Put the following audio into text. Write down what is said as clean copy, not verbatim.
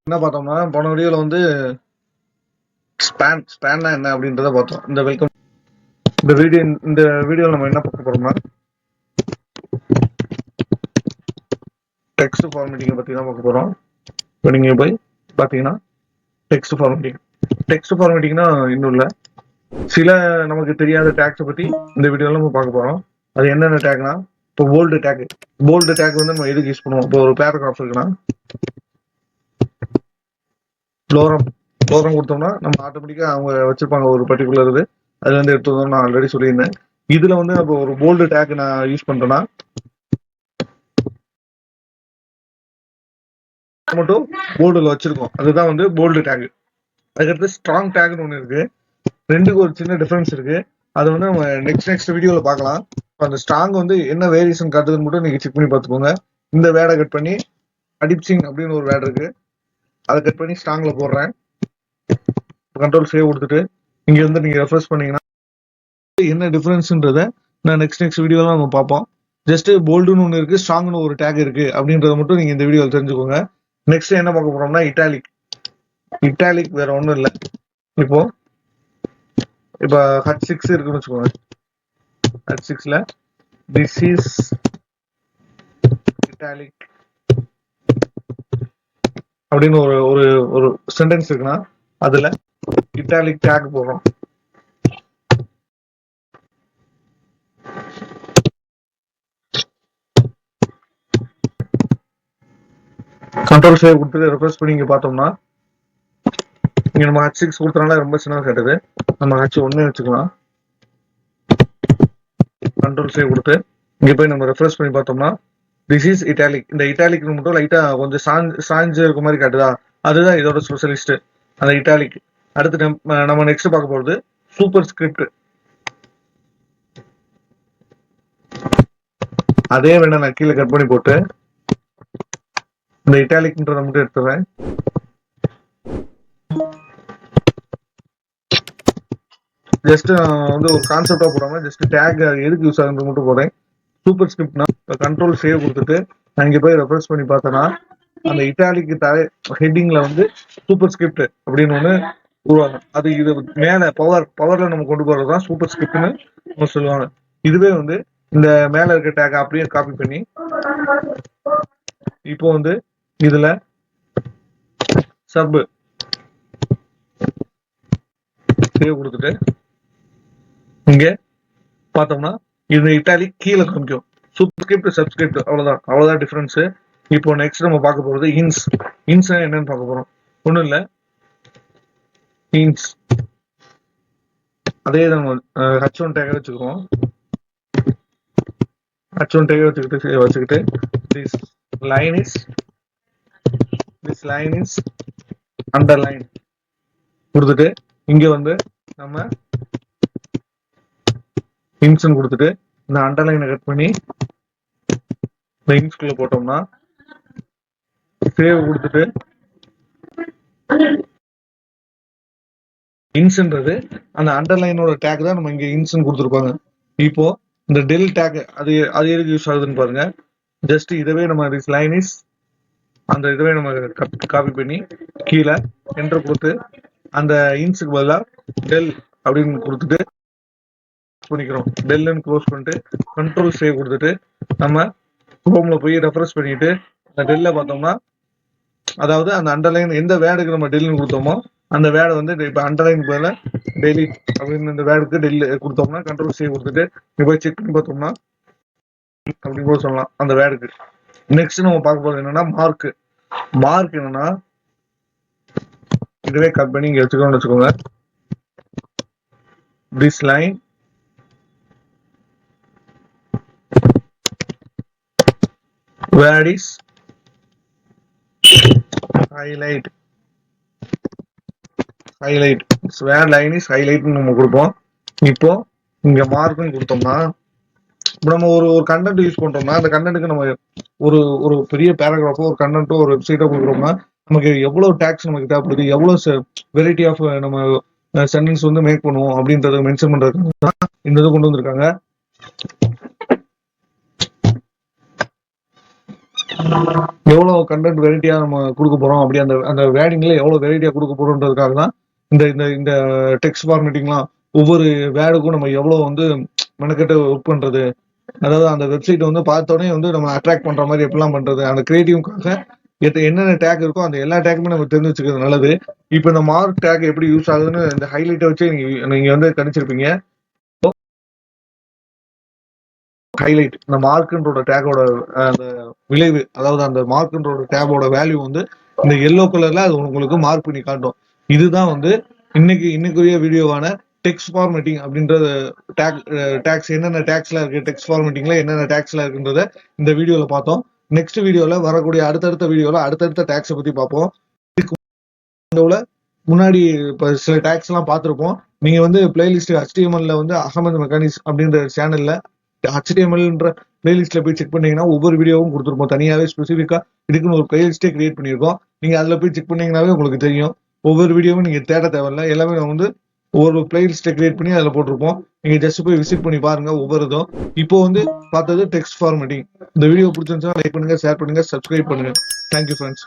என்ன பார்த்தோம்னா போன வீடியோல வந்து ஸ்பேன்னா என்ன அப்படின்றத பார்த்தோம். இந்த வீடியோல நம்ம என்ன பார்க்க போறோம்னா டெக்ஸ்ட் ஃபார்மேட்டிங்கை பத்தி தான் பார்க்க போறோம். இப்போ நீங்க போய் பார்த்தீங்கன்னா டெக்ஸ்ட் ஃபார்மேட்டிங்னா இன்னும் இல்லை, சில நமக்கு தெரியாத டேக்ஸை பத்தி இந்த வீடியோல நம்ம பார்க்க போறோம். அது என்னென்ன டேக்னா, இப்போ போல்டு டேக் வந்து நம்ம எதுக்கு யூஸ் பண்ணுவோம்? இப்போ ஒரு பேராகிராஃப் இருக்குன்னா ஃப்ளோரம் கொடுத்தோம்னா நம்ம ஆட்டோமேட்டிக்கா அவங்க வச்சிருப்பாங்க ஒரு பர்டிகுலர் இது, அதுல இருந்து எடுத்து நான் ஆல்ரெடி சொல்லியிருந்தேன். இதுல வந்து நம்ம ஒரு போல்டு டேக் நான் யூஸ் பண்றேன்னா மட்டும் போல்டுல வச்சிருக்கோம், அதுதான் வந்து போல்டு டேக். அதுக்கடுத்து ஸ்ட்ராங் டேக்னு ஒன்று இருக்கு. ரெண்டுக்கு ஒரு சின்ன டிஃபரன்ஸ் இருக்கு. அது வந்து நம்ம நெக்ஸ்ட் வீடியோல பார்க்கலாம். அந்த ஸ்ட்ராங் வந்து என்ன வேரியேஷன் காட்டுதுன்னு மட்டும் நீங்க செக் பண்ணி பார்த்துக்கோங்க. இந்த வேர்டை கட் பண்ணி அடிப்சிங் அப்படின்னு ஒரு வேர்டு இருக்கு, அதை கட் பண்ணி ஸ்ட்ராங்ல போடுறேன். கண்ட்ரோல் சேவ் கொடுத்துட்டு இங்க வந்து நீங்க ரெஃப்ரெஷ் பண்ணீங்கன்னா என்ன டிஃபரன்ஸ்ன்றத நான் நெக்ஸ்ட் வீடியோல நம்ம பார்ப்போம். ஜஸ்ட் போல்டுன்னு ஒன்று இருக்கு, ஸ்ட்ராங்னு ஒரு டேக் இருக்கு அப்படின்றத மட்டும் நீங்க இந்த வீடியோவில் தெரிஞ்சுக்கோங்க. நெக்ஸ்ட் என்ன பார்க்க போறோம்னா இட்டாலிக் வேற ஒன்றும் இல்லை. இப்போ H6 இருக்குன்னு வச்சுக்கோங்க. H6ல திஸ் இஸ் இட்டாலிக் அப்படின்னு ஒரு ஒரு சென்டென்ஸ் இருக்குன்னா அதுல இட்டாலிக் டேக் போடுறோம். கண்ட்ரோல் சேவ் கொடுத்துட்டு ரெஃப்ரெஷ் பண்ணி இங்க பார்த்தோம்னா இங்க நம்ம H6 கொடுத்தனால ரொம்ப சின்னதாக கேட்டது, நம்ம H1 வச்சுக்கலாம். கண்ட்ரோல் சேவ் கொடுத்து இங்க போய் நம்ம ரெஃப்ரெஷ் பண்ணி பார்த்தோம்னா திஸ் இஸ் இட்டாலிக். இந்த இட்டாலிக் மட்டும் லைட்டா கொஞ்சம் சாஞ்சு இருக்க மாதிரி காட்டுதா, அதுதான் இதோட ஸ்பெஷலிஸ்ட், அந்த இட்டாலிக். அடுத்து நம்ம நெக்ஸ்ட் பார்க்க போறது சூப்பர் ஸ்கிரிப்ட். அதே வேணா நான் கீழே கட் பண்ணி போட்டு இந்த இட்டாலிக்ன்றதை மட்டும் எடுத்துறேன். ஜஸ்ட் வந்து ஒரு கான்செப்டா போடாம ஜஸ்ட் டேக் எதுக்கு யூஸ் ஆகுறது மட்டும் போடுறேன். சூப்பர் ஸ்கிரிப்ட்னா கண்ட்ரோல் சேவ் கொடுத்துட்டு நான் இங்க போய் ரெஃப்ரெஷ் பண்ணி பார்த்தேன்னா அந்த இட்டாலிக்கு ஹெட்டிங்ல வந்து சூப்பர் ஸ்கிரிப்ட் அப்படின்னு ஒண்ணு உருவாகும். அது இது மேல பவர்ல நம்ம கொண்டு போறதுதான் சூப்பர் ஸ்கிரிப்ட்னு நம்ம சொல்லுவாங்க. இதுவே வந்து இந்த மேல இருக்க டேக் அப்படியே காப்பி பண்ணி இப்போ வந்து இதுல சப் சேவ் கொடுத்துட்டு இங்க பார்த்தோம்னா இது இட்டாலிக் கீழே காமிக்கும். சப்ஸ்கிரிப்ட் சப்ஸ்கிரிப்ட் அவ்வளவுதான் டிஃபரன்ஸ். இப்போ நெக்ஸ்ட் நம்ம பார்க்க போறது இன்ஸ் என்னன்னு பார்க்க போறோம். ஒண்ணும் இல்ல, இன்ஸ் அதே நம்ம H1 டேக் வச்சுக்கிறோம். H1 டேக் வச்சுக்கிட்டு this line is underline கொடுத்துட்டு இங்க வந்து நம்ம இன்ஸ் கொடுத்துட்டு இந்த அண்டர்லைனை கட் பண்ணி இந்த இன்ஸ்குள்ள போட்டோம்னா சேவ் கொடுத்துட்டு இன்ஸ்ன்றது அந்த அண்டர்லைனோட டேக் தான் நம்ம இங்க இன்ஸ் கொடுத்துருப்பாங்க. இப்போ இந்த டெல் டேக் அது எதுக்கு யூஸ் ஆகுதுன்னு பாருங்க. ஜஸ்ட் இதவே நம்ம திஸ் லைன் இஸ் அந்த இதுவே நம்ம காப்பி பண்ணி கீழே என்டர் கொடுத்து அந்த இன்ஸுக்கு பதிலாக டெல் அப்படின்னு கொடுத்துட்டு பண்ணிக்கிறோம். டெல்லுன்னு க்ளோஸ் பண்ணிட்டு கண்ட்ரோல் சேவ் கொடுத்துட்டு நம்ம குரோம்ல போய் ரெஃப்ரெஷ் பண்ணிட்டு அந்த டெல்ல பார்த்தோம்னா அதாவது அந்த அண்டர்லைன் எந்த வேர்டுக்கு நம்ம டெல்லுன்னு கொடுத்தோமோ அந்த வேர்டை வந்து இப்போ அண்டர்லைன் பதில டெலிட் அப்படின்னு இந்த வேர்டுக்கு டெல் கொடுத்தோம்னா கண்ட்ரோல் சேவ் கொடுத்துட்டு இப்போ போய் செக் பண்ணி பார்த்தோம்னா அப்படின்னு கூட சொல்லலாம் அந்த வேர்டுக்கு. நெக்ஸ்ட் நம்ம பார்க்க போறது என்னன்னா மார்க் என்னன்னா இதுவே கட் பண்ணி இங்க வச்சுக்கோங்க. This line word is highlight word line is highlight நம்ம கொடுப்போம். இப்போ இங்க மார்க்னு கொடுத்தோம்னா இப்போ நம்ம ஒரு கண்டென்ட் யூஸ் பண்றோம்னா அந்த கண்டென்ட்டுக்கு நம்ம ஒரு பெரிய பேராகிராஃபோ ஒரு கண்டென்ட்டோ ஒரு வெப்சைட்டோ கொடுக்குறோம்னா நமக்கு எவ்வளவு டேக்ஸ் நமக்கு தேவைப்படுது, எவ்வளவு வெரைட்டி ஆஃப் நம்ம சென்டென்ஸ் வந்து மேக் பண்ணுவோம் அப்படின்றத மென்ஷன் பண்றதுக்கு இந்த இது கொண்டு வந்திருக்காங்க. எவ்வளவு கண்டென்ட் வெரைட்டியா நம்ம கொடுக்க போறோம், அப்படி அந்த அந்த வேர்டிங்ல எவ்வளவு வெரைட்டியா கொடுக்க போறோம்ன்றதுக்காக தான் இந்த இந்த இந்த டெக்ஸ்ட் ஃபார்மேட்டிங்லாம். ஒவ்வொரு வேர்டுக்கும் நம்ம எவ்வளவு வந்து மெனக்கெட்டு ஒர்க் பண்றது, அதாவது அந்த வெப்சைட் வந்து பார்த்தோன்னே வந்து நம்ம அட்ராக்ட் பண்ற மாதிரி எப்படிலாம் பண்றது, அந்த கிரியேட்டிவ்காக என்னென்ன டேக் இருக்கோ அந்த எல்லா டேக்குமே நம்ம தெரிஞ்சு வச்சுக்கிறது நல்லது. இப்போ இந்த மார்க் டேக் எப்படி யூஸ் ஆகுதுன்னு இந்த ஹைலைட்டை வச்சு நீங்க வந்து கணிச்சிருப்பீங்க. ஹைலைட் இந்த மார்க்ன்றோட டேகோட அந்த விளைவு, அதாவது அந்த மார்க்ன்றோட டேபோட வேல்யூ வந்து இந்த எல்லோ கலர்ல அது உங்களுக்கு மார்க் பண்ணி காட்டும். இதுதான் வந்து இன்னைக்குரிய வீடியோவான டெக்ஸ்ட் ஃபார்மேட்டிங் அப்படின்றது. டேக்ஸ் என்னென்ன டேக்ஸ்ல இருக்கு, டெக்ஸ்ட் ஃபார்மேட்டிங்ல என்னென்ன டேக்ஸ்ல இருக்குன்றத இந்த வீடியோல பார்த்தோம். நெக்ஸ்ட் வீடியோல வரக்கூடிய அடுத்தடுத்த வீடியோல அடுத்தடுத்த டேக்ஸை பத்தி பார்ப்போம். முன்னாடி இப்ப சில டேக்ஸ் எல்லாம் பார்த்திருப்போம். நீங்க வந்து பிளேலிஸ்ட் HTML வந்து அகமது மெக்கானிக்ஸ் அப்படின்ற சேனல்ல HTMLன்ற பிளேலிஸ்ட்ல போய் செக் பண்ணீங்கன்னா ஒவ்வொரு வீடியோவும் கொடுத்துருப்போம். தனியாவே ஸ்பெசிஃபிக்கா இதுக்குன்னு ஒரு பிளேலிஸ்டே கிரியேட் பண்ணியிருக்கோம். நீங்க அதுல போய் செக் பண்ணீங்கன்னாவே உங்களுக்கு தெரியும். ஒவ்வொரு வீடியோவும் நீங்க தேட தேவையில்ல, எல்லாமே நம்ம வந்து ஒவ்வொரு பிளேலிஸ்ட்டை கிரியேட் பண்ணி அதில் போட்டிருப்போம். நீங்க ஜஸ்ட் போய் விசிட் பண்ணி பாருங்க ஒவ்வொரு இதும். இப்போ வந்து பார்த்தது டெக்ஸ்ட் ஃபார்மேட்டிங். இந்த வீடியோ பிடிச்சிருந்துச்சுன்னா லைக் பண்ணுங்க, ஷேர் பண்ணுங்க, சப்ஸ்கிரைப் பண்ணுங்க. Thank you friends.